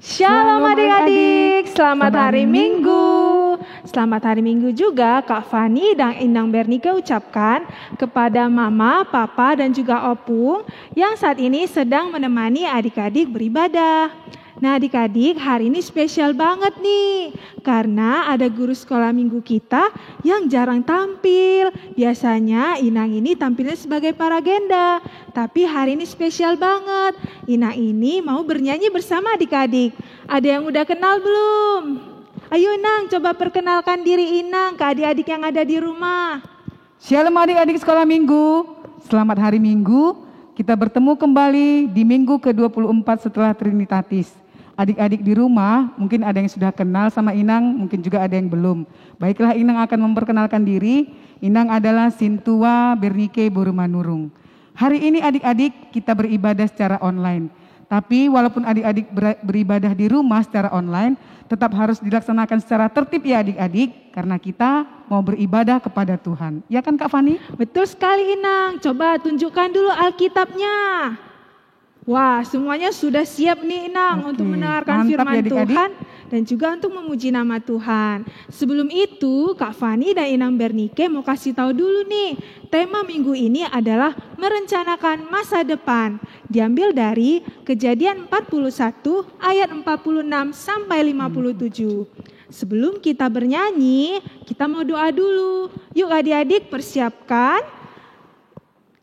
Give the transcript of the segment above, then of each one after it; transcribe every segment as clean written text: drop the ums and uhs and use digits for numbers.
Shalom adik-adik, selamat hari Minggu. Selamat hari Minggu juga Kak Fani dan Inang Bernike ucapkan kepada Mama, Papa dan juga Opung yang saat ini sedang menemani adik-adik beribadah. Nah adik-adik, hari ini spesial banget nih karena ada guru sekolah minggu kita yang jarang tampil. Biasanya Inang ini tampilnya sebagai paragenda, tapi hari ini spesial banget. Inang ini mau bernyanyi bersama adik-adik. Ada yang udah kenal belum? Ayo Inang, coba perkenalkan diri Inang ke adik-adik yang ada di rumah. Shalom adik-adik sekolah minggu, selamat hari Minggu. Kita bertemu kembali di minggu ke-24 setelah Trinitatis. Adik-adik di rumah mungkin ada yang sudah kenal sama Inang, mungkin juga ada yang belum. Baiklah, Inang akan memperkenalkan diri. Inang adalah Sintua Bernike Borumanurung. Hari ini adik-adik kita beribadah secara online. Tapi walaupun adik-adik beribadah di rumah secara online, tetap harus dilaksanakan secara tertib ya adik-adik. Karena kita mau beribadah kepada Tuhan. Ya kan Kak Fani? Betul sekali Inang, coba tunjukkan dulu Alkitabnya. Wah, semuanya sudah siap nih Inang untuk mendengarkan firman Tuhan dan juga untuk memuji nama Tuhan. Sebelum itu, Kak Fani dan Inang Bernike mau kasih tahu dulu nih, tema minggu ini adalah merencanakan masa depan. Diambil dari Kejadian 41 ayat 46 sampai 57. Sebelum kita bernyanyi, kita mau doa dulu. Yuk adik-adik persiapkan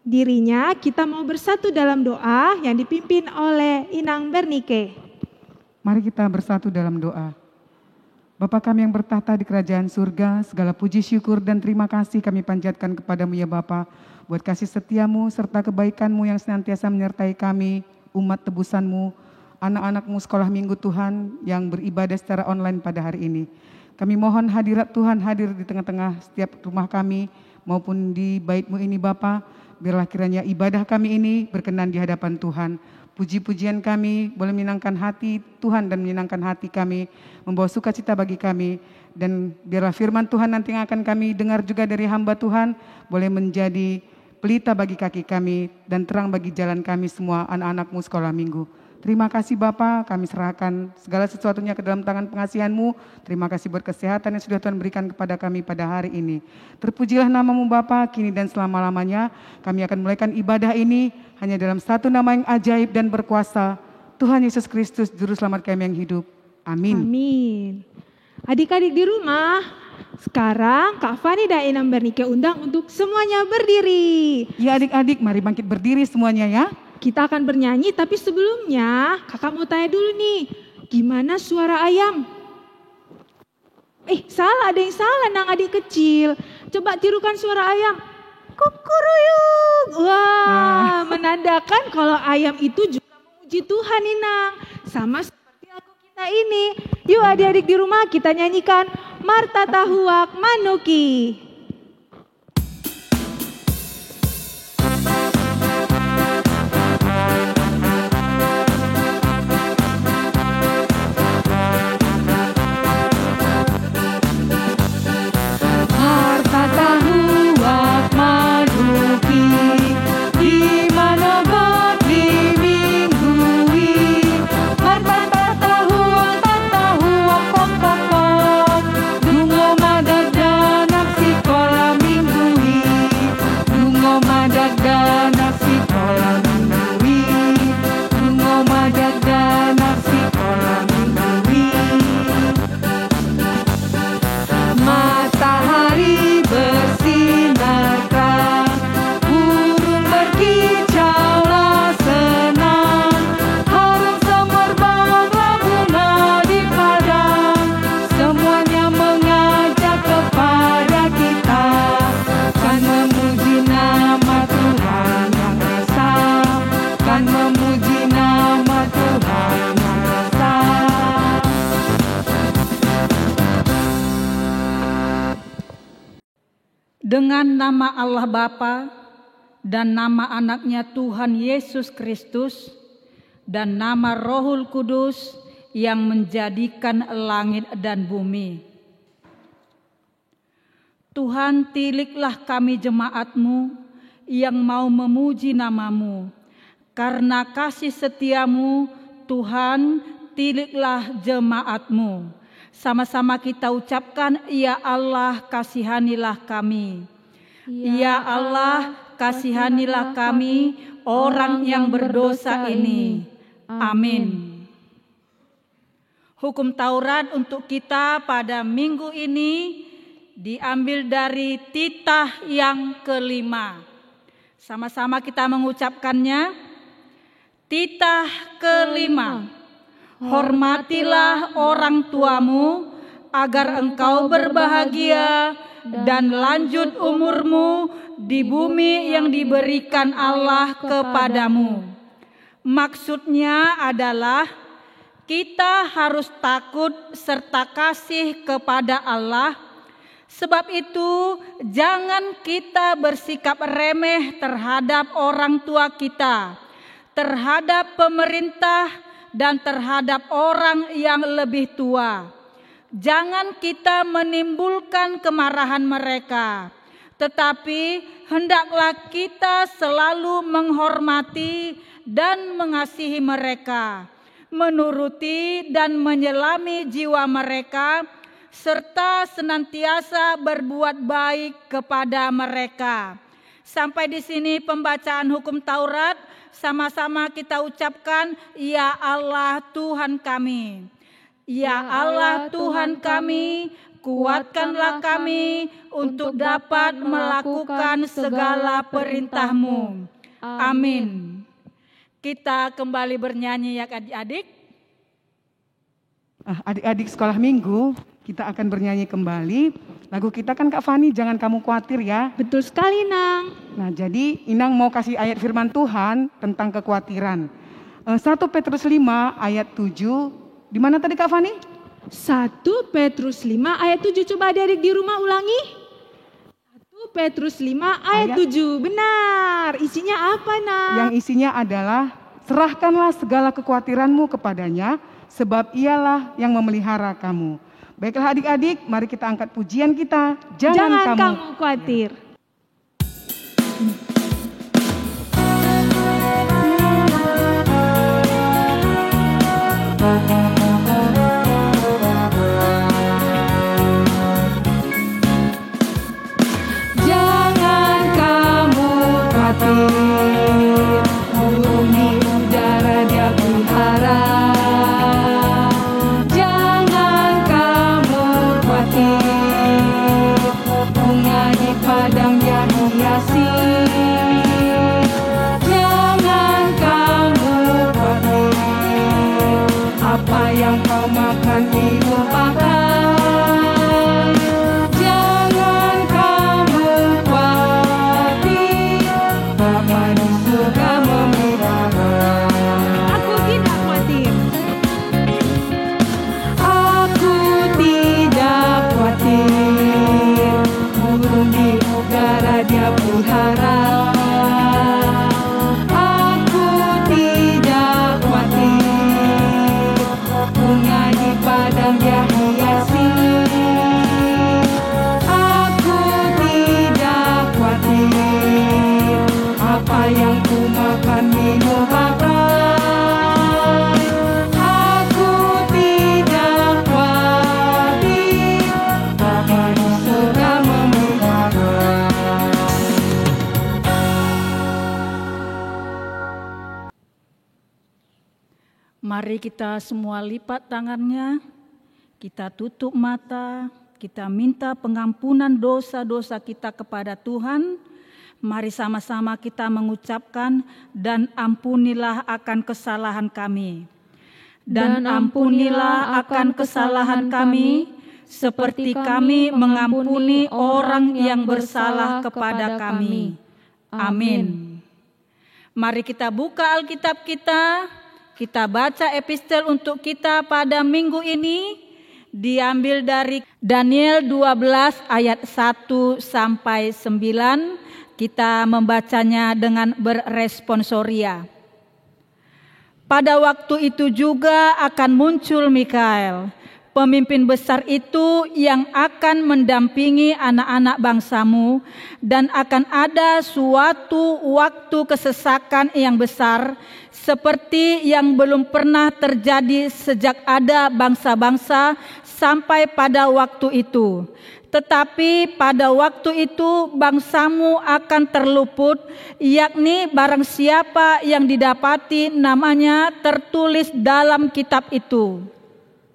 dirinya, kita mau bersatu dalam doa yang dipimpin oleh Inang Bernike. Mari kita bersatu dalam doa. Bapa kami yang bertahta di kerajaan surga, segala puji syukur dan terima kasih kami panjatkan kepadamu ya Bapa, buat kasih setiamu serta kebaikanmu yang senantiasa menyertai kami, umat tebusanmu, anak-anakmu sekolah minggu Tuhan yang beribadah secara online pada hari ini. Kami mohon hadirat Tuhan hadir di tengah-tengah setiap rumah kami maupun di bait-Mu ini Bapa. Biarlah kiranya ibadah kami ini berkenan di hadapan Tuhan. Puji-pujian kami boleh menyenangkan hati Tuhan dan menyenangkan hati kami, membawa sukacita bagi kami. Dan biarlah firman Tuhan nanti yang akan kami dengar juga dari hamba Tuhan, boleh menjadi pelita bagi kaki kami dan terang bagi jalan kami semua anak-anak-Mu sekolah minggu. Terima kasih Bapa, kami serahkan segala sesuatunya ke dalam tangan pengasihan-Mu. Terima kasih buat kesehatan yang sudah Tuhan berikan kepada kami pada hari ini. Terpujilah nama-Mu Bapa, kini dan selama-lamanya. Kami akan mulaikan ibadah ini hanya dalam satu nama yang ajaib dan berkuasa, Tuhan Yesus Kristus, Juru Selamat kami yang hidup. Amin. Amin. Adik-adik di rumah, sekarang Kak Fani dan Inang Bernike undang untuk semuanya berdiri. Ya adik-adik, mari bangkit berdiri semuanya ya. Kita akan bernyanyi, tapi sebelumnya kakak mau tanya dulu nih, gimana suara ayam? Salah, ada yang salah Nang adik kecil. Coba tirukan suara ayam. Kukuruyuk. Wah, menandakan kalau ayam itu juga memuji Tuhan Inang. Sama seperti lagu kita ini. Yuk adik-adik di rumah kita nyanyikan Marta Tahuak Manuki. Dengan nama Allah Bapa dan nama anaknya Tuhan Yesus Kristus dan nama Rohul Kudus yang menjadikan langit dan bumi. Tuhan, tiliklah kami jemaat-Mu yang mau memuji nama-Mu. Karena kasih setia-Mu, Tuhan, tiliklah jemaat-Mu. Sama-sama kita ucapkan, Ya Allah, kasihanilah kami. Ya Allah, kasihanilah kami, orang yang berdosa ini. Amin. Hukum Taurat untuk kita pada minggu ini diambil dari titah yang kelima. Sama-sama kita mengucapkannya. Titah kelima. Hormatilah orang tuamu agar engkau berbahagia dan lanjut umurmu di bumi yang diberikan Allah kepadamu. Maksudnya adalah kita harus takut serta kasih kepada Allah. Sebab itu jangan kita bersikap remeh terhadap orang tua kita, terhadap pemerintah, dan terhadap orang yang lebih tua. Jangan kita menimbulkan kemarahan mereka, tetapi hendaklah kita selalu menghormati dan mengasihi mereka, menuruti dan menyelami jiwa mereka, serta senantiasa berbuat baik kepada mereka. Sampai di sini pembacaan hukum Taurat. Sama-sama kita ucapkan, Ya Allah Tuhan kami. Ya Allah Tuhan kami, kuatkanlah kami untuk dapat melakukan segala perintah-Mu. Amin. Kita kembali bernyanyi ya adik-adik. Adik-adik sekolah minggu, kita akan bernyanyi kembali. Lagu kita kan Kak Fani, jangan kamu khawatir ya. Betul sekali, Nang. Nah, jadi Inang mau kasih ayat firman Tuhan tentang kekhawatiran. 1 Petrus 5 ayat 7. Di mana tadi Kak Fani? 1 Petrus 5 ayat 7. Coba adik-adik di rumah ulangi. 1 Petrus 5 ayat 7. Benar. Isinya apa, Nang? Yang isinya adalah, serahkanlah segala kekhawatiranmu kepadanya, sebab ialah yang memelihara kamu. Baiklah adik-adik, mari kita angkat pujian kita. Jangan kamu khawatir. Jangan kamu khawatir, burung di udara dia pelihara. Bunga di padang dia hiasi. Jangan kamu khawatir, apa yang kau makan dilupakan. Jangan kamu khawatir, Bapa di surga memelihara. Aku tidak khawatir. Aku tidak khawatir, burung di udara dia pelihara. Aku tidak khawatir, bunga di padang dia hiasi. Aku tidak khawatir, apa yang ku makan minum pakai. Aku tidak khawatir, Bapa di surga memelihara. Mari kita semua lipat tangannya, kita tutup mata, kita minta pengampunan dosa-dosa kita kepada Tuhan. Mari sama-sama kita mengucapkan, dan ampunilah akan kesalahan kami. Dan ampunilah akan kesalahan kami, seperti kami mengampuni orang yang bersalah kepada kami. Amin. Mari kita buka Alkitab kita baca epistel untuk kita pada minggu ini, diambil dari Daniel 12 ayat 1 sampai 9. Kita membacanya dengan beresponsoria. Pada waktu itu juga akan muncul Mikael, Pemimpin besar itu yang akan mendampingi anak-anak bangsamu, dan akan ada suatu waktu kesesakan yang besar seperti yang belum pernah terjadi sejak ada bangsa-bangsa sampai pada waktu itu. Tetapi pada waktu itu bangsamu akan terluput, yakni barang siapa yang didapati namanya tertulis dalam kitab itu.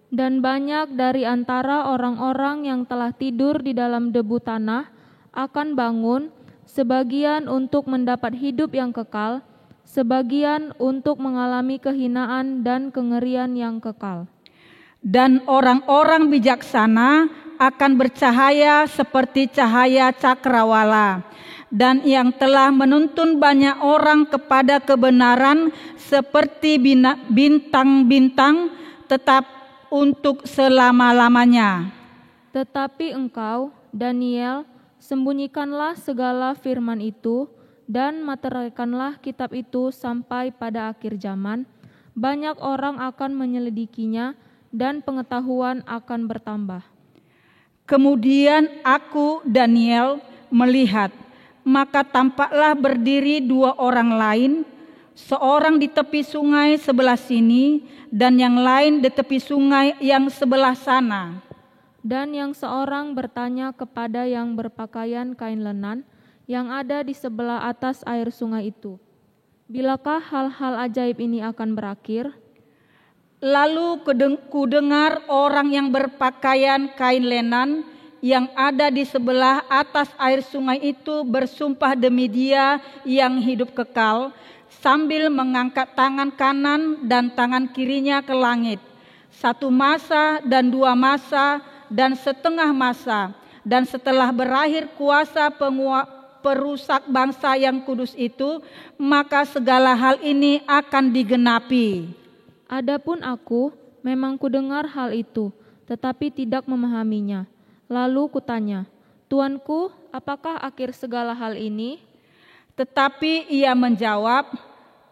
Dan banyak dari antara orang-orang yang telah tidur di dalam debu tanah akan bangun, sebagian untuk mendapat hidup yang kekal, sebagian untuk mengalami kehinaan dan kengerian yang kekal. Dan orang-orang bijaksana akan bercahaya seperti cahaya cakrawala, dan yang telah menuntun banyak orang kepada kebenaran seperti bintang-bintang, tetap untuk selama-lamanya. Tetapi engkau, Daniel, sembunyikanlah segala firman itu dan meteraikanlah kitab itu sampai pada akhir zaman. Banyak orang akan menyelidikinya dan pengetahuan akan bertambah. Kemudian aku, Daniel, melihat, maka tampaklah berdiri dua orang lain, seorang di tepi sungai sebelah sini dan yang lain di tepi sungai yang sebelah sana. Dan yang seorang bertanya kepada yang berpakaian kain lenan yang ada di sebelah atas air sungai itu, bilakah hal-hal ajaib ini akan berakhir? Lalu kudengar orang yang berpakaian kain lenan yang ada di sebelah atas air sungai itu bersumpah demi Dia yang hidup kekal, sambil mengangkat tangan kanan dan tangan kirinya ke langit. 1 masa dan 2 masa dan setengah masa. Dan setelah berakhir kuasa perusak bangsa yang kudus itu, maka segala hal ini akan digenapi. Adapun aku memang kudengar hal itu, tetapi tidak memahaminya. Lalu kutanya, Tuanku, apakah akhir segala hal ini? Tetapi ia menjawab,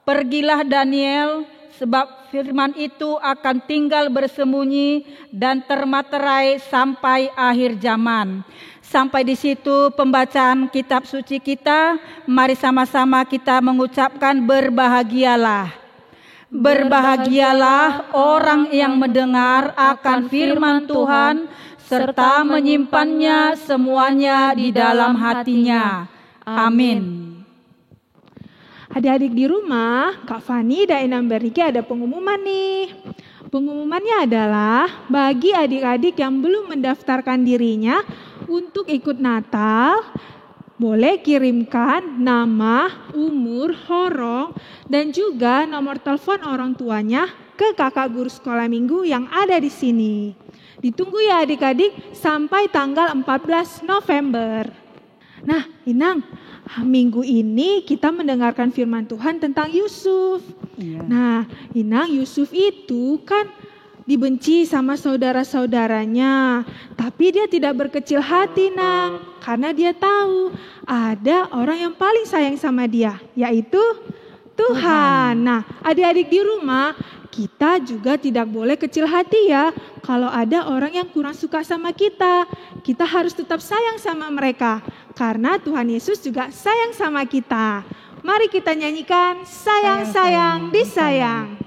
pergilah Daniel, sebab firman itu akan tinggal bersembunyi dan termaterai sampai akhir zaman. Sampai di situ pembacaan kitab suci kita. Mari sama-sama kita mengucapkan berbahagialah. Berbahagialah orang yang mendengar akan firman Tuhan serta menyimpannya semuanya di dalam hatinya. Amin. Adik-adik di rumah, Kak Fani dan Inang Bernike ada pengumuman nih. Pengumumannya adalah bagi adik-adik yang belum mendaftarkan dirinya untuk ikut Natal, boleh kirimkan nama, umur, horong, dan juga nomor telepon orang tuanya ke kakak guru sekolah minggu yang ada di sini. Ditunggu ya adik-adik sampai tanggal 14 November. Nah, Inang, minggu ini kita mendengarkan firman Tuhan tentang Yusuf. Iya. Nah, Inang, Yusuf itu kan dibenci sama saudara-saudaranya, tapi dia tidak berkecil hati, Nang, karena dia tahu ada orang yang paling sayang sama dia, yaitu Tuhan. Nah, adik-adik di rumah, kita juga tidak boleh kecil hati ya. Kalau ada orang yang kurang suka sama kita, kita harus tetap sayang sama mereka, karena Tuhan Yesus juga sayang sama kita. Mari kita nyanyikan sayang-sayang disayang.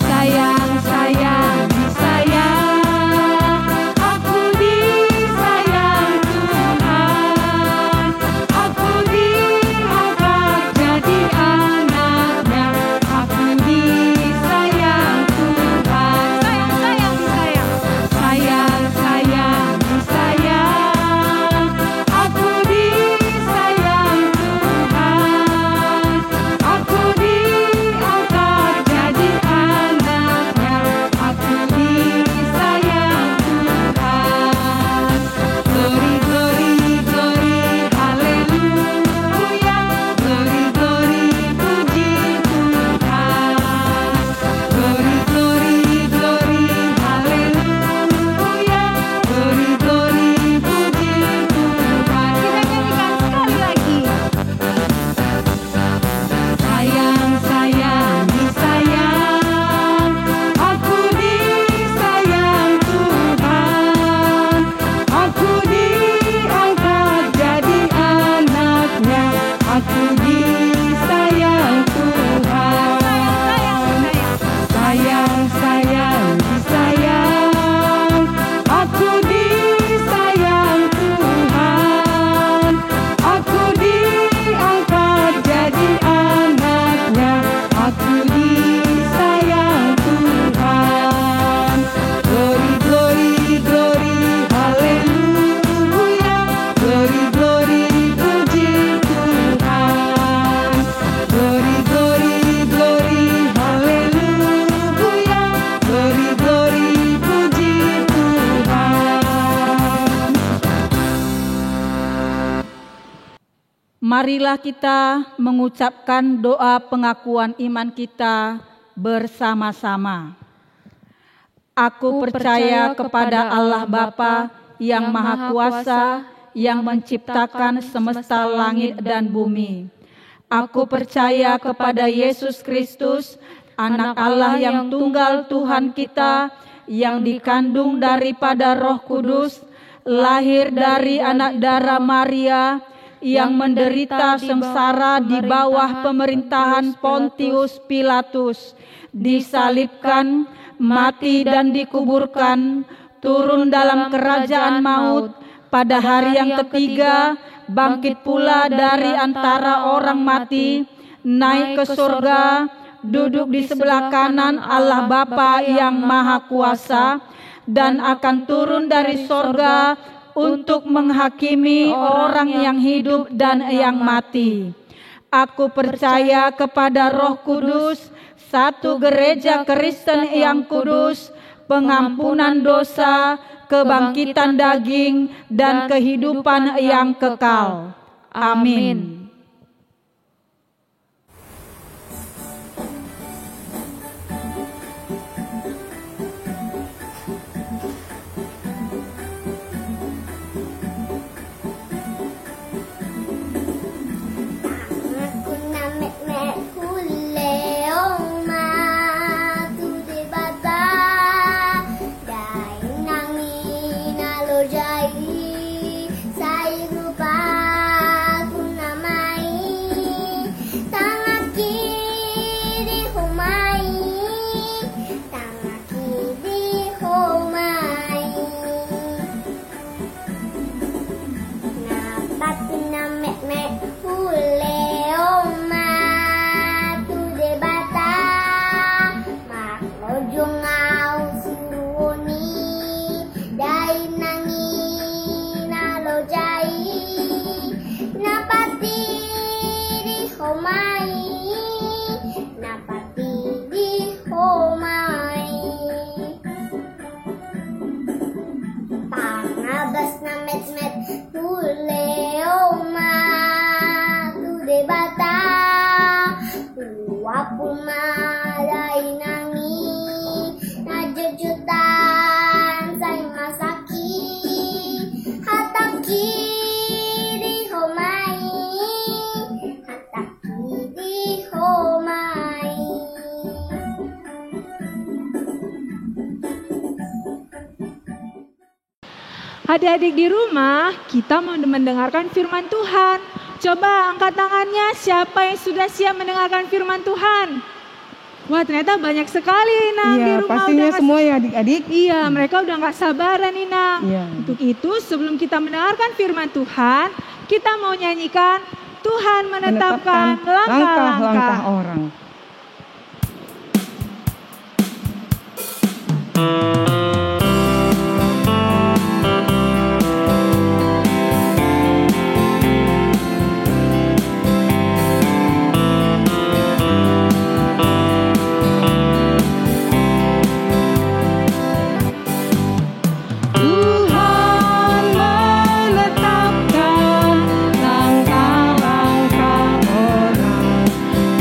Sayang-sayang disayang, aku disayang Tuhan, aku diangkat jadi anaknya, aku disayang Tuhan. marilah kita mengucapkan doa pengakuan iman kita bersama-sama. Aku percaya kepada Allah Bapa yang Maha Kuasa, yang menciptakan semesta langit dan bumi. Aku percaya kepada Yesus Kristus, Anak Allah yang tunggal Tuhan kita, yang dikandung daripada Roh Kudus, lahir dari anak darah Maria, yang menderita sengsara di bawah pemerintahan Pontius Pilatus, disalibkan, mati dan dikuburkan, turun dalam kerajaan maut, pada hari yang ketiga bangkit pula dari antara orang mati, naik ke surga, duduk di sebelah kanan Allah Bapa yang Maha Kuasa, dan akan turun dari surga untuk menghakimi orang yang hidup dan yang mati. Aku percaya kepada Roh Kudus, satu gereja Kristen yang kudus, pengampunan dosa, kebangkitan daging, dan kehidupan yang kekal. Amin. Adik-adik di rumah, kita mau mendengarkan firman Tuhan. Coba angkat tangannya, siapa yang sudah siap mendengarkan firman Tuhan? Wah, ternyata banyak sekali, Nang. Iya, di rumah pastinya udah semua ya adik-adik. Iya, mereka udah gak sabaran nih, Nang. Iya. Untuk itu, sebelum kita mendengarkan firman Tuhan, kita mau nyanyikan Tuhan menetapkan langkah-langkah orang.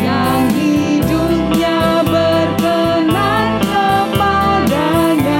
Yang hidupnya berkenan kepadanya.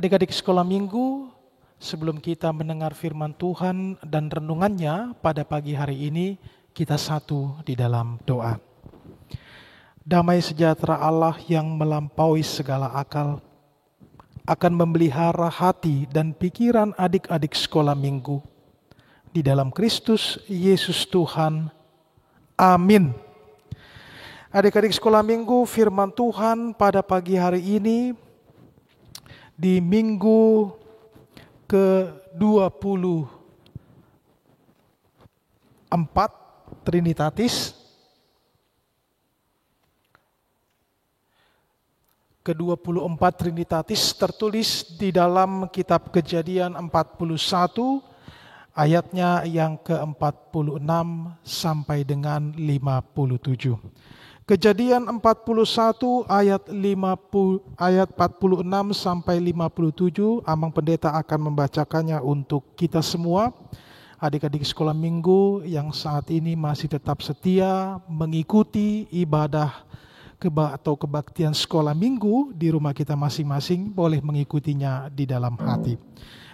Adik-adik sekolah minggu, sebelum kita mendengar firman Tuhan dan renungannya pada pagi hari ini, kita satu di dalam doa. Damai sejahtera Allah yang melampaui segala akal akan memelihara hati dan pikiran adik-adik sekolah minggu. Di dalam Kristus Yesus Tuhan. Amin. Adik-adik sekolah minggu, firman Tuhan pada pagi hari ini di minggu ke-24 Trinitatis, ke-24 Trinitatis tertulis di dalam kitab Kejadian 41 ayatnya yang ke-46 sampai dengan 57. Kejadian 41 ayat 46 sampai 57, Amang Pendeta akan membacakannya untuk kita semua. Adik-adik sekolah minggu yang saat ini masih tetap setia mengikuti ibadah atau kebaktian sekolah minggu di rumah kita masing-masing, boleh mengikutinya di dalam hati.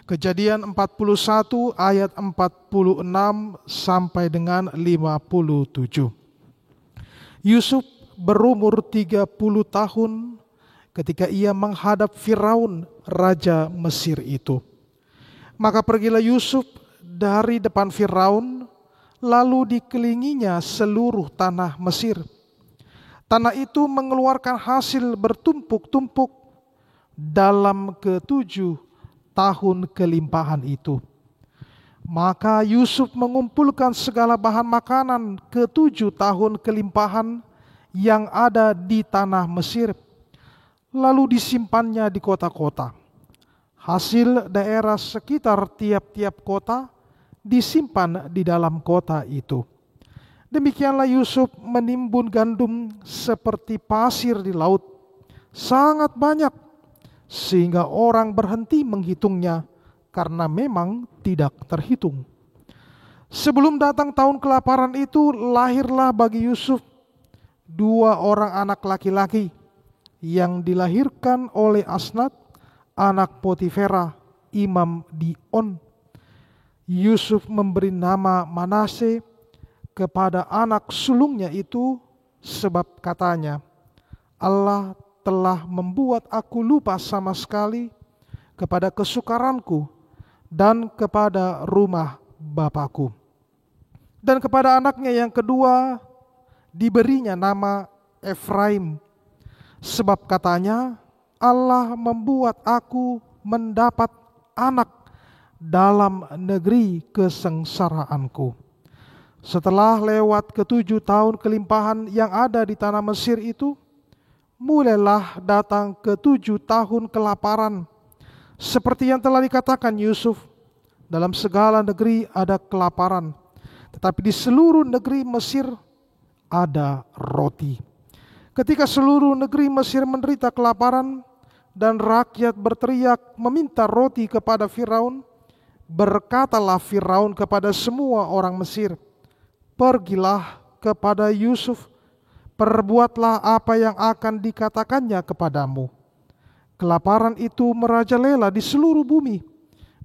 Kejadian 41 ayat 46 sampai dengan 57. Yusuf berumur 30 tahun ketika ia menghadap Firaun, raja Mesir itu. Maka pergilah Yusuf dari depan Firaun, lalu dikelilinginya seluruh tanah Mesir. Tanah itu mengeluarkan hasil bertumpuk-tumpuk dalam ke-7 tahun kelimpahan itu. Maka Yusuf mengumpulkan segala bahan makanan ke-7 tahun kelimpahan yang ada di tanah Mesir, lalu disimpannya di kota-kota. Hasil daerah sekitar tiap-tiap kota disimpan di dalam kota itu. Demikianlah Yusuf menimbun gandum seperti pasir di laut, sangat banyak, sehingga orang berhenti menghitungnya, karena memang tidak terhitung. Sebelum datang tahun kelaparan itu, lahirlah bagi Yusuf 2 orang anak laki-laki yang dilahirkan oleh Asnat, anak Potifera, imam di On. Yusuf memberi nama Manase kepada anak sulungnya itu, sebab katanya, Allah telah membuat aku lupa sama sekali kepada kesukaranku dan kepada rumah Bapakku. Dan kepada anaknya yang kedua diberinya nama Efraim, sebab katanya, Allah membuat aku mendapat anak dalam negeri kesengsaraanku. Setelah lewat ke-7 tahun kelimpahan yang ada di tanah Mesir itu, mulailah datang ke-7 tahun kelaparan. Seperti yang telah dikatakan Yusuf, dalam segala negeri ada kelaparan, tetapi di seluruh negeri Mesir ada roti. Ketika seluruh negeri Mesir menderita kelaparan dan rakyat berteriak meminta roti kepada Firaun, berkatalah Firaun kepada semua orang Mesir, pergilah kepada Yusuf, perbuatlah apa yang akan dikatakannya kepadamu. Kelaparan itu merajalela di seluruh bumi.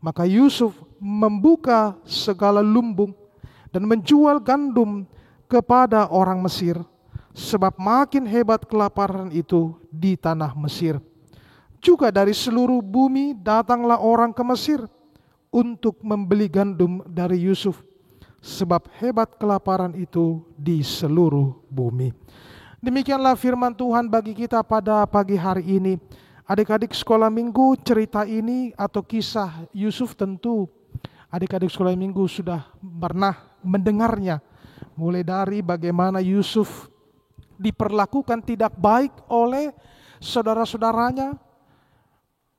Maka Yusuf membuka segala lumbung dan menjual gandum kepada orang Mesir, sebab makin hebat kelaparan itu di tanah Mesir. Juga dari seluruh bumi datanglah orang ke Mesir untuk membeli gandum dari Yusuf, sebab hebat kelaparan itu di seluruh bumi. Demikianlah firman Tuhan bagi kita pada pagi hari ini. Adik-adik sekolah minggu, cerita ini atau kisah Yusuf tentu adik-adik sekolah minggu sudah pernah mendengarnya. Mulai dari bagaimana Yusuf diperlakukan tidak baik oleh saudara-saudaranya,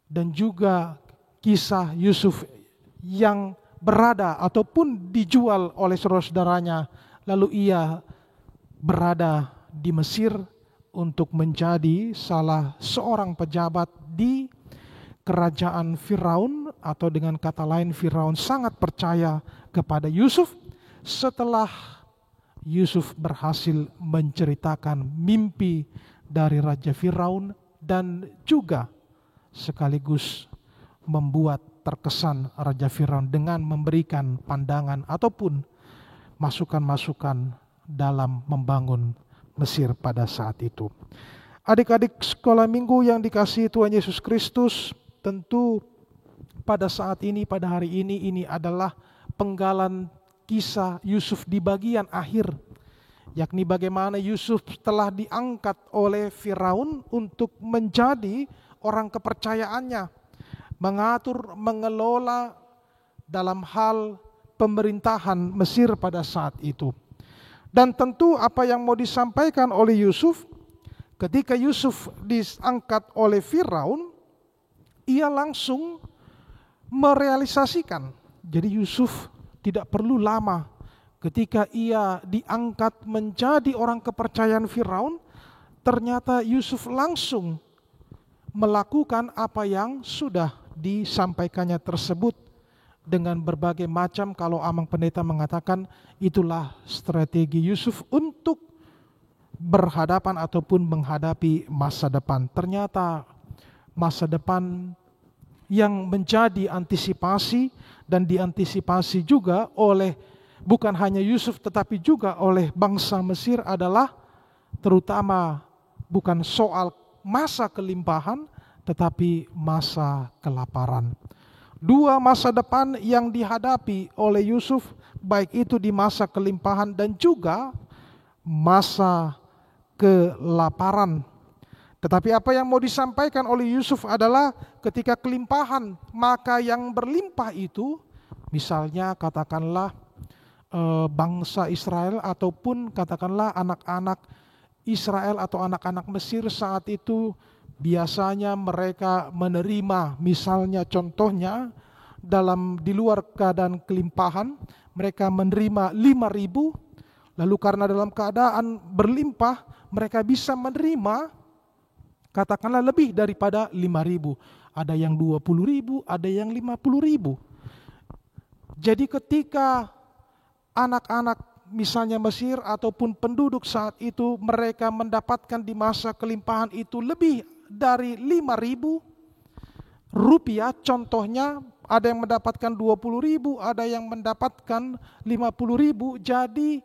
dan juga kisah Yusuf yang berada ataupun dijual oleh saudara-saudaranya, lalu ia berada di Mesir untuk menjadi salah seorang pejabat di kerajaan Firaun, atau dengan kata lain Firaun sangat percaya kepada Yusuf setelah Yusuf berhasil menceritakan mimpi dari Raja Firaun dan juga sekaligus membuat terkesan Raja Firaun dengan memberikan pandangan ataupun masukan-masukan dalam membangun Mesir pada saat itu. Adik-adik sekolah minggu yang dikasihi Tuhan Yesus Kristus, tentu pada saat ini, pada hari ini adalah penggalan kisah Yusuf di bagian akhir, yakni bagaimana Yusuf telah diangkat oleh Firaun untuk menjadi orang kepercayaannya, mengatur, mengelola dalam hal pemerintahan Mesir pada saat itu. Dan tentu apa yang mau disampaikan oleh Yusuf, ketika Yusuf diangkat oleh Firaun, ia langsung merealisasikan. Jadi Yusuf tidak perlu lama. Ketika ia diangkat menjadi orang kepercayaan Firaun, ternyata Yusuf langsung melakukan apa yang sudah disampaikannya tersebut dengan berbagai macam, kalau Amang Pendeta mengatakan itulah strategi Yusuf untuk berhadapan ataupun menghadapi masa depan. Ternyata masa depan yang menjadi antisipasi dan diantisipasi juga oleh bukan hanya Yusuf tetapi juga oleh bangsa Mesir adalah terutama bukan soal masa kelimpahan tetapi masa kelaparan. Dua masa depan yang dihadapi oleh Yusuf, baik itu di masa kelimpahan dan juga masa kelaparan. Tetapi apa yang mau disampaikan oleh Yusuf adalah ketika kelimpahan, maka yang berlimpah itu, misalnya katakanlah bangsa Israel ataupun katakanlah anak-anak Israel atau anak-anak Mesir saat itu biasanya mereka menerima, misalnya contohnya di luar keadaan kelimpahan, mereka menerima 5.000, lalu karena dalam keadaan berlimpah, mereka bisa menerima katakanlah lebih daripada 5.000. Ada yang 20.000, ada yang 50.000. Jadi ketika anak-anak misalnya Mesir ataupun penduduk saat itu mereka mendapatkan di masa kelimpahan itu lebih dari 5.000 rupiah, contohnya ada yang mendapatkan 20.000, ada yang mendapatkan 50.000, jadi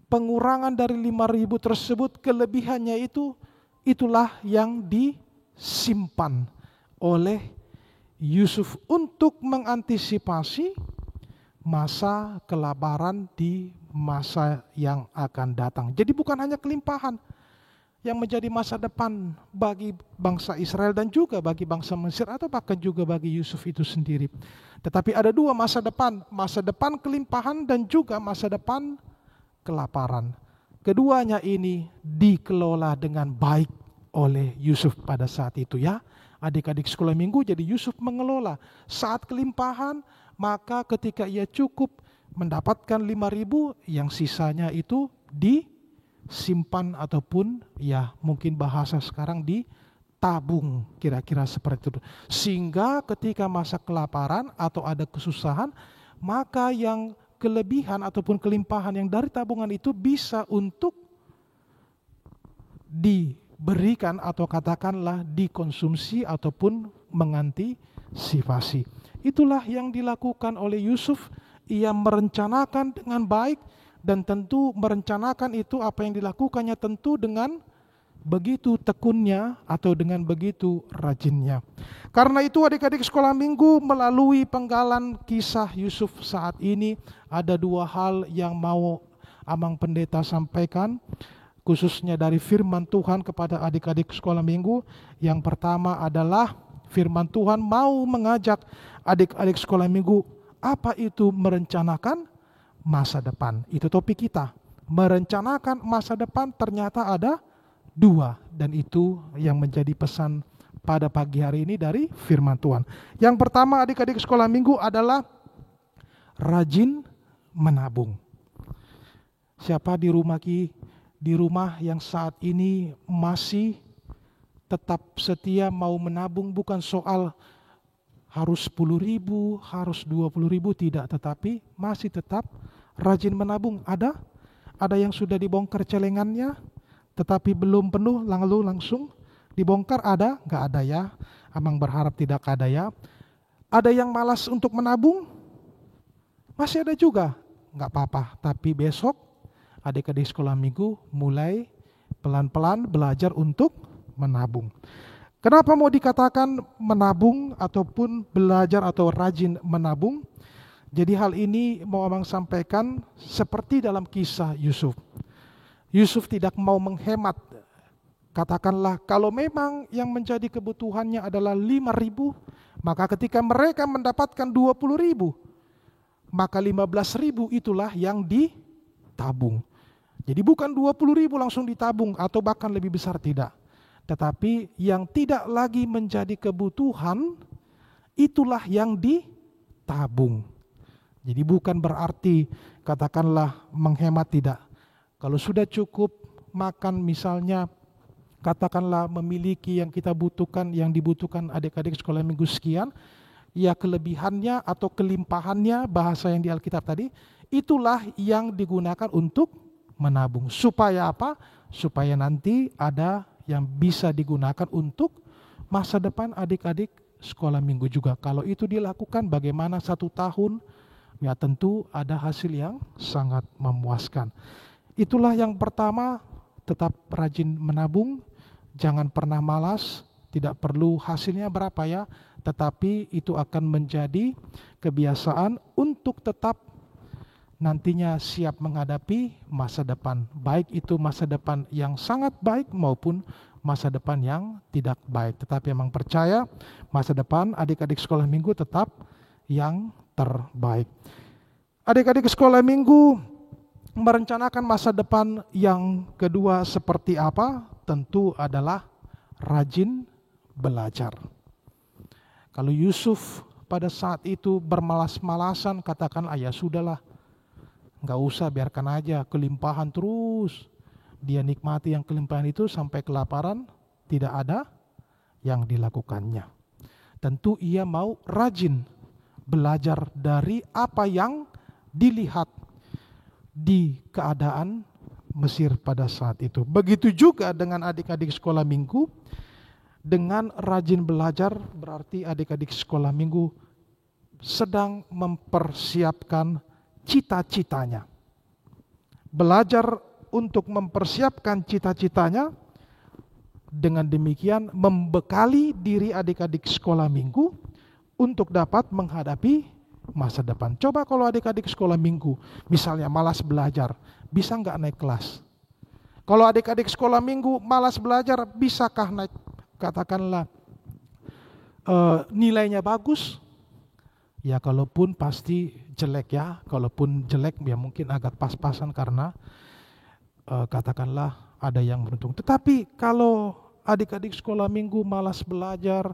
pengurangan dari 5.000 tersebut kelebihannya itulah yang disimpan oleh Yusuf untuk mengantisipasi masa kelaparan di masa yang akan datang. Jadi bukan hanya kelimpahan yang menjadi masa depan bagi bangsa Israel dan juga bagi bangsa Mesir atau bahkan juga bagi Yusuf itu sendiri. Tetapi ada dua masa depan kelimpahan dan juga masa depan kelaparan. Keduanya ini dikelola dengan baik oleh Yusuf pada saat itu ya. Adik-adik sekolah minggu, jadi Yusuf mengelola saat kelimpahan, maka ketika ia cukup mendapatkan 5.000, yang sisanya itu disimpan ataupun ya mungkin bahasa sekarang ditabung, kira-kira seperti itu. Sehingga ketika masa kelaparan atau ada kesusahan, maka yang kelebihan ataupun kelimpahan yang dari tabungan itu bisa untuk diberikan atau katakanlah dikonsumsi ataupun mengantisipasi. Itulah yang dilakukan oleh Yusuf. Ia merencanakan dengan baik dan tentu merencanakan itu apa yang dilakukannya tentu dengan begitu tekunnya atau dengan begitu rajinnya. Karena itu adik-adik sekolah minggu, melalui penggalan kisah Yusuf saat ini ada dua hal yang mau Amang Pendeta sampaikan khususnya dari firman Tuhan kepada adik-adik sekolah minggu. Yang pertama adalah firman Tuhan mau mengajak adik-adik sekolah minggu apa itu merencanakan masa depan. Itu topik kita. Merencanakan masa depan ternyata ada dua, dan itu yang menjadi pesan pada pagi hari ini dari firman Tuhan. Yang pertama adik-adik sekolah minggu adalah rajin menabung. Siapa di rumah yang saat ini masih tetap setia mau menabung, bukan soal harus 10.000, harus 20.000, tidak, tetapi masih tetap rajin menabung. Ada yang sudah dibongkar celengannya tetapi belum penuh lalu langsung dibongkar, ada? Nggak ada ya. Amang berharap tidak ada ya. Ada yang malas untuk menabung? Masih ada juga. Nggak apa-apa, tapi besok adik-adik sekolah minggu mulai pelan-pelan belajar untuk menabung. Kenapa mau dikatakan menabung ataupun belajar atau rajin menabung? Jadi hal ini mau abang sampaikan seperti dalam kisah Yusuf. Yusuf tidak mau menghemat. Katakanlah kalau memang yang menjadi kebutuhannya adalah 5.000, maka ketika mereka mendapatkan 20.000, maka 15.000 itulah yang ditabung. Jadi bukan 20.000 langsung ditabung atau bahkan lebih besar, tidak. Tetapi yang tidak lagi menjadi kebutuhan, itulah yang ditabung. Jadi bukan berarti katakanlah menghemat, tidak. Kalau sudah cukup makan misalnya, katakanlah memiliki yang kita butuhkan, yang dibutuhkan adik-adik sekolah minggu sekian, ya kelebihannya atau kelimpahannya, bahasa yang di Alkitab tadi, itulah yang digunakan untuk menabung. Supaya apa? Supaya nanti ada yang bisa digunakan untuk masa depan adik-adik sekolah minggu juga. Kalau itu dilakukan bagaimana 1 tahun, ya tentu ada hasil yang sangat memuaskan. Itulah yang pertama, tetap rajin menabung, jangan pernah malas, tidak perlu hasilnya berapa ya, tetapi itu akan menjadi kebiasaan untuk tetap nantinya siap menghadapi masa depan. Baik itu masa depan yang sangat baik maupun masa depan yang tidak baik. Tetapi memang percaya masa depan adik-adik sekolah minggu tetap yang terbaik. Adik-adik sekolah minggu merencanakan masa depan yang kedua seperti apa? Tentu adalah rajin belajar. Kalau Yusuf pada saat itu bermalas-malasan, katakan ya sudahlah, nggak usah, biarkan aja kelimpahan terus. Dia nikmati yang kelimpahan itu sampai kelaparan, tidak ada yang dilakukannya. Tentu ia mau rajin belajar dari apa yang dilihat di keadaan Mesir pada saat itu. Begitu juga dengan adik-adik sekolah minggu, dengan rajin belajar berarti adik-adik sekolah minggu sedang mempersiapkan cita-citanya. Belajar untuk mempersiapkan cita-citanya, dengan demikian membekali diri adik-adik sekolah minggu untuk dapat menghadapi masa depan. Coba kalau adik-adik sekolah minggu misalnya malas belajar, bisa nggak naik kelas? Kalau adik-adik sekolah minggu malas belajar, bisakah naik, katakanlah nilainya bagus? Ya kalaupun pasti jelek ya, kalaupun jelek ya mungkin agak pas-pasan karena katakanlah ada yang beruntung. Tetapi kalau adik-adik sekolah minggu malas belajar,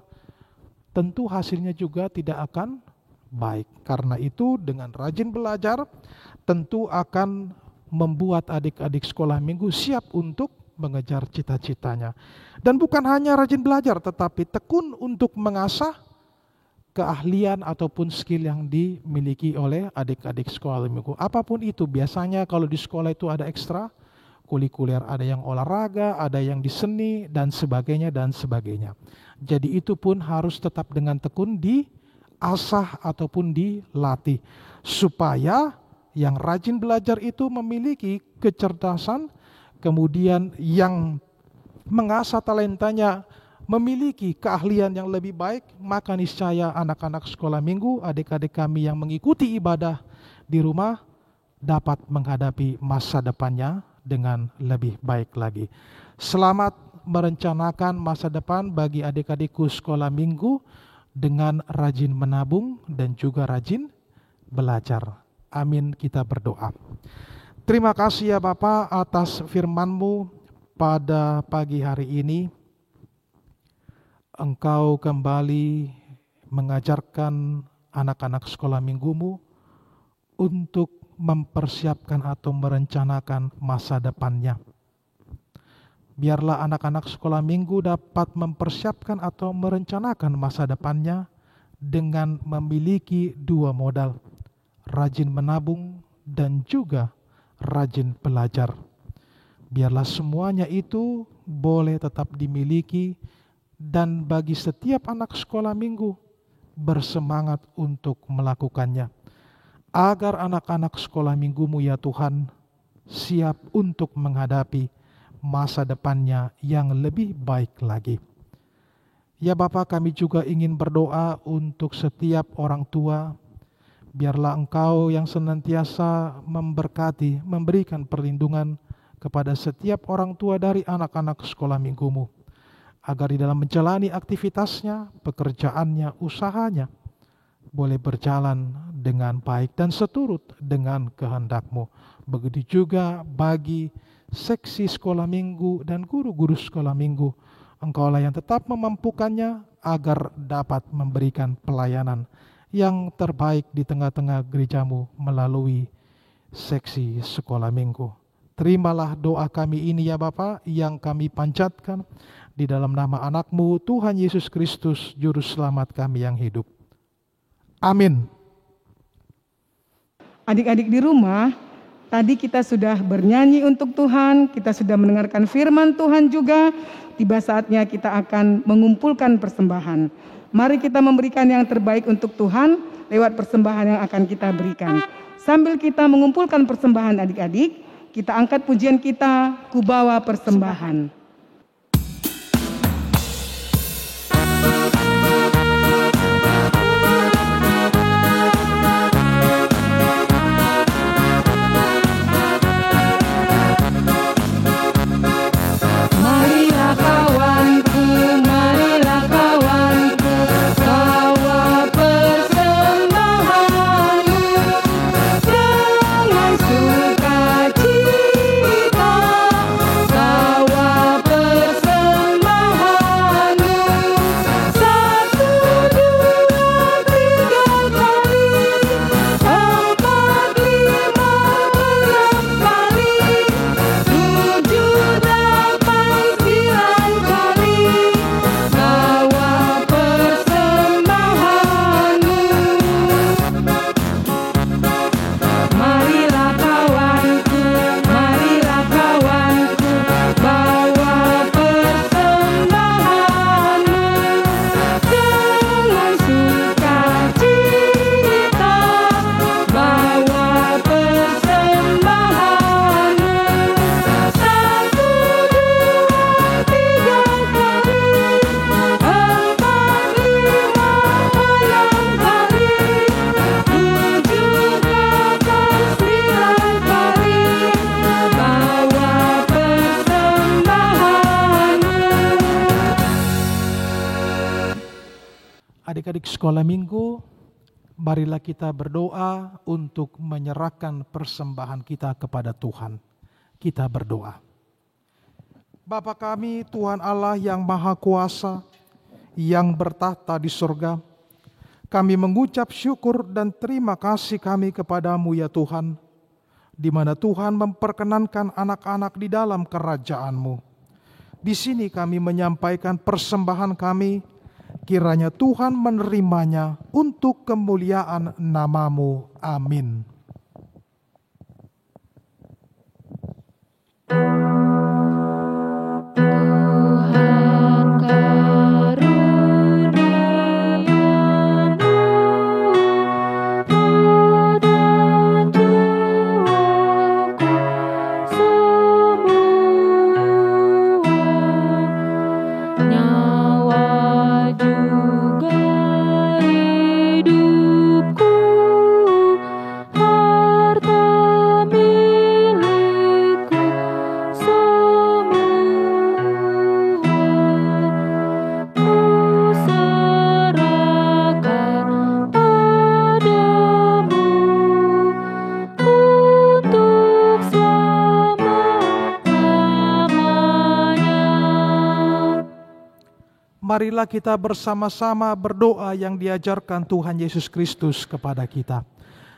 tentu hasilnya juga tidak akan baik. Karena itu dengan rajin belajar tentu akan membuat adik-adik sekolah minggu siap untuk mengejar cita-citanya. Dan bukan hanya rajin belajar, tetapi tekun untuk mengasah keahlian ataupun skill yang dimiliki oleh adik-adik sekolah minggu. Apapun itu, biasanya kalau di sekolah itu ada ekstra kulikuler, ada yang olahraga, ada yang di seni, dan sebagainya, dan sebagainya. Jadi itu pun harus tetap dengan tekun diasah ataupun dilatih. Supaya yang rajin belajar itu memiliki kecerdasan, kemudian yang mengasah talentanya memiliki keahlian yang lebih baik, maka niscaya anak-anak sekolah minggu, adik-adik kami yang mengikuti ibadah di rumah, dapat menghadapi masa depannya dengan lebih baik lagi. Selamat merencanakan masa depan bagi adik-adikku sekolah minggu dengan rajin menabung dan juga rajin belajar. Amin, kita berdoa. Terima kasih ya Bapak atas firman-Mu pada pagi hari ini. Engkau kembali mengajarkan anak-anak sekolah minggu-Mu untuk mempersiapkan atau merencanakan masa depannya. Biarlah anak-anak sekolah minggu dapat mempersiapkan atau merencanakan masa depannya dengan memiliki 2 modal, rajin menabung dan juga rajin belajar. Biarlah semuanya itu boleh tetap dimiliki, dan bagi setiap anak sekolah minggu bersemangat untuk melakukannya. Agar anak-anak sekolah minggumu ya Tuhan siap untuk menghadapi masa depannya yang lebih baik lagi. Ya Bapa, kami juga ingin berdoa untuk setiap orang tua. Biarlah Engkau yang senantiasa memberkati, memberikan perlindungan kepada setiap orang tua dari anak-anak sekolah minggumu. Agar di dalam menjalani aktivitasnya, pekerjaannya, usahanya, boleh berjalan dengan baik dan seturut dengan kehendak-Mu. Begitu juga bagi seksi sekolah minggu dan guru-guru sekolah minggu. Engkaulah yang tetap memampukannya agar dapat memberikan pelayanan yang terbaik di tengah-tengah gereja-Mu melalui seksi sekolah minggu. Terimalah doa kami ini ya Bapa, yang kami panjatkan di dalam nama anak-Mu Tuhan Yesus Kristus, Juru Selamat kami yang hidup. Amin. Adik-adik di rumah, tadi kita sudah bernyanyi untuk Tuhan, kita sudah mendengarkan firman Tuhan juga. Tiba saatnya kita akan mengumpulkan persembahan. Mari kita memberikan yang terbaik untuk Tuhan lewat persembahan yang akan kita berikan. Sambil kita mengumpulkan persembahan adik-adik, kita angkat pujian kita, Ku Bawa Persembahan. Adik-adik sekolah minggu, marilah kita berdoa untuk menyerahkan persembahan kita kepada Tuhan. Kita berdoa. Bapa kami, Tuhan Allah yang Maha Kuasa, yang bertahta di surga, kami mengucap syukur dan terima kasih kami kepadamu ya Tuhan, di mana Tuhan memperkenankan anak-anak di dalam kerajaan-Mu. Di sini kami menyampaikan persembahan kami, kiranya Tuhan menerimanya untuk kemuliaan nama-Mu. Amin. Marilah kita bersama-sama berdoa yang diajarkan Tuhan Yesus Kristus kepada kita.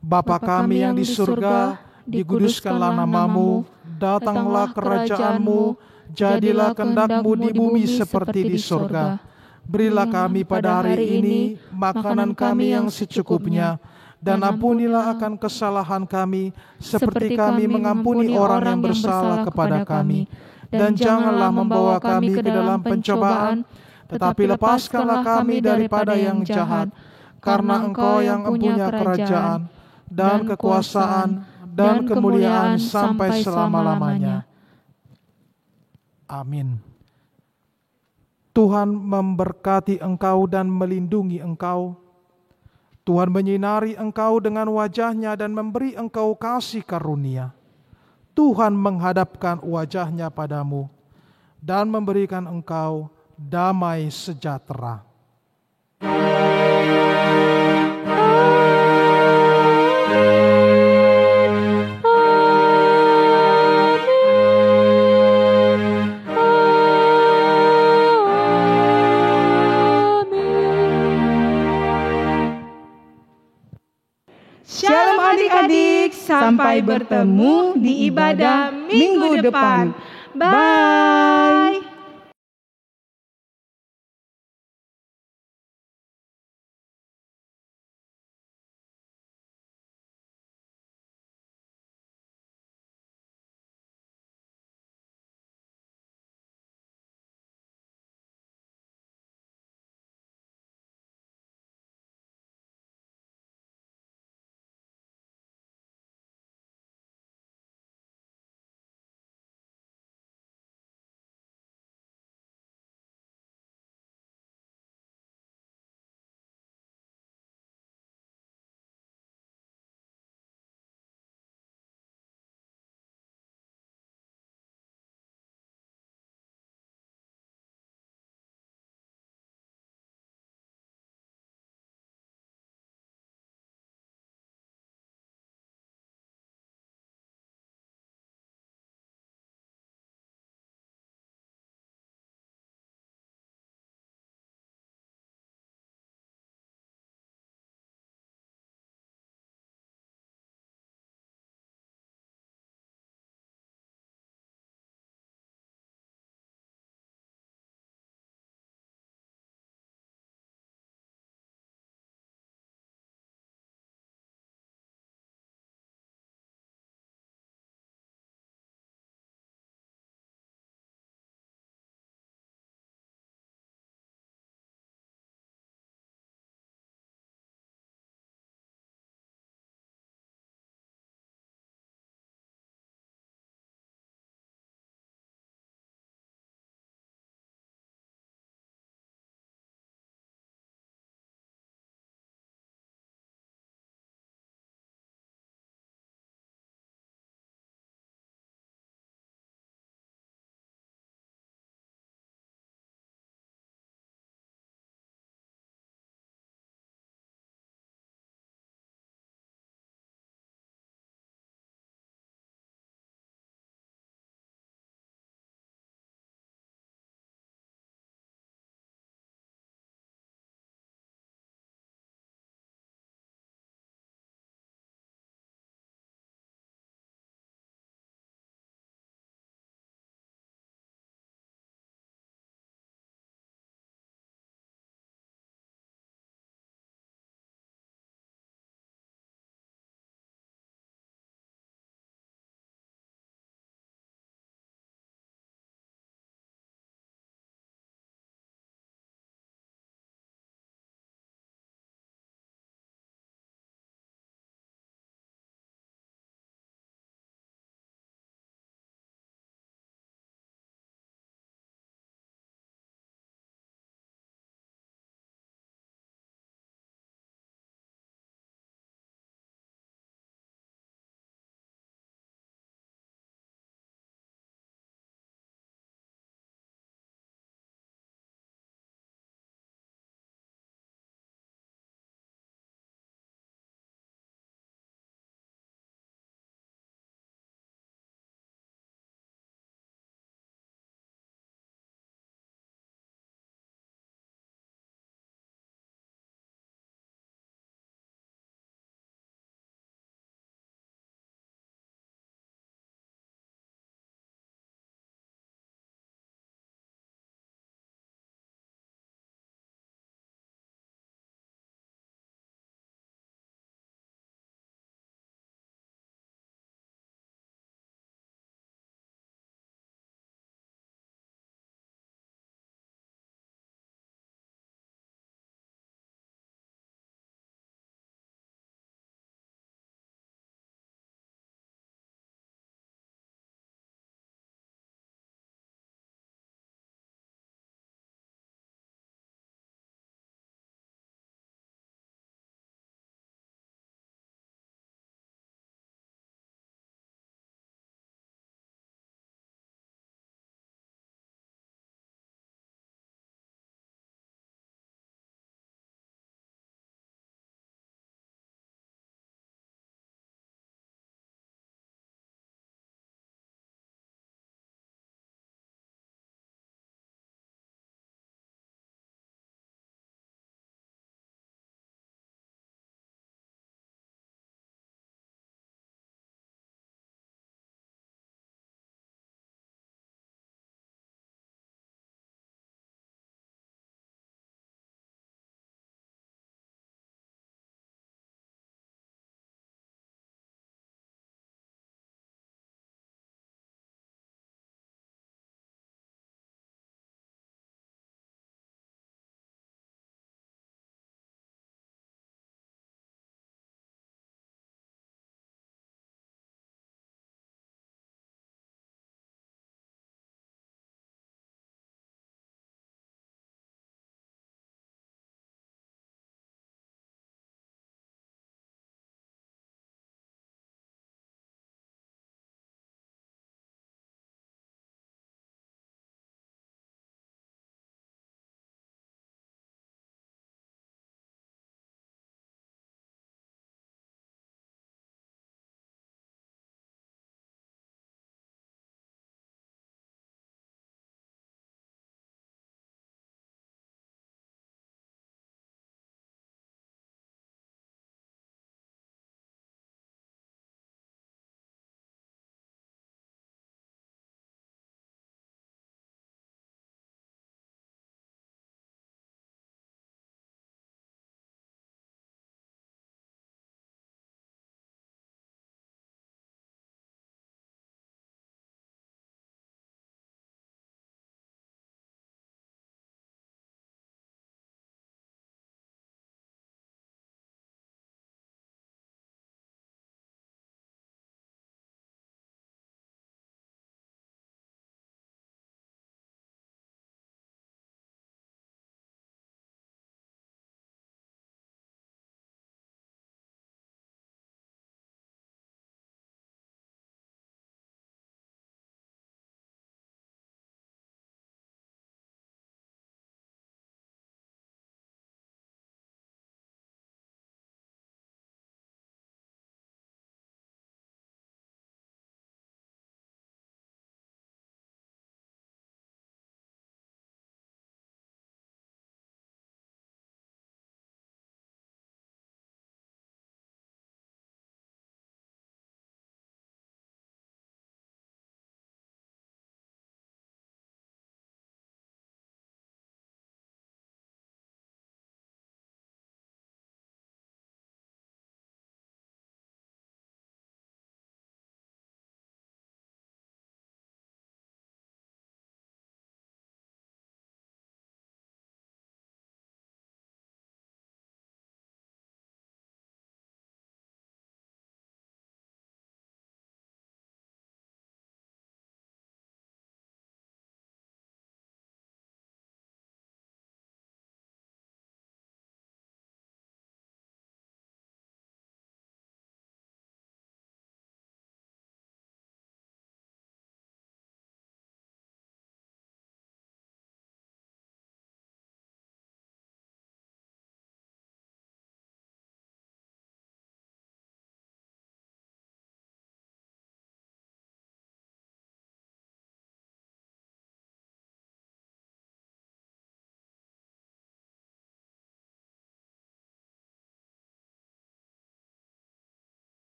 Bapa kami yang di surga, dikuduskanlah nama-Mu, datanglah kerajaan-Mu, jadilah kehendak-Mu di bumi seperti di surga. Berilah kami pada hari ini makanan kami yang secukupnya, dan ampunilah akan kesalahan kami, seperti kami mengampuni orang yang bersalah kepada kami. Dan janganlah membawa kami ke dalam pencobaan, tetapi lepaskanlah kami daripada yang jahat. karena Engkau yang punya kerajaan dan kekuasaan dan kemuliaan sampai selama-lamanya. Amin. Tuhan memberkati engkau dan melindungi engkau. Tuhan menyinari engkau dengan wajah-Nya dan memberi engkau kasih karunia. Tuhan menghadapkan wajah-Nya padamu dan memberikan engkau damai sejahtera. Shalom adik-adik, sampai bertemu di ibadah minggu depan. Bye.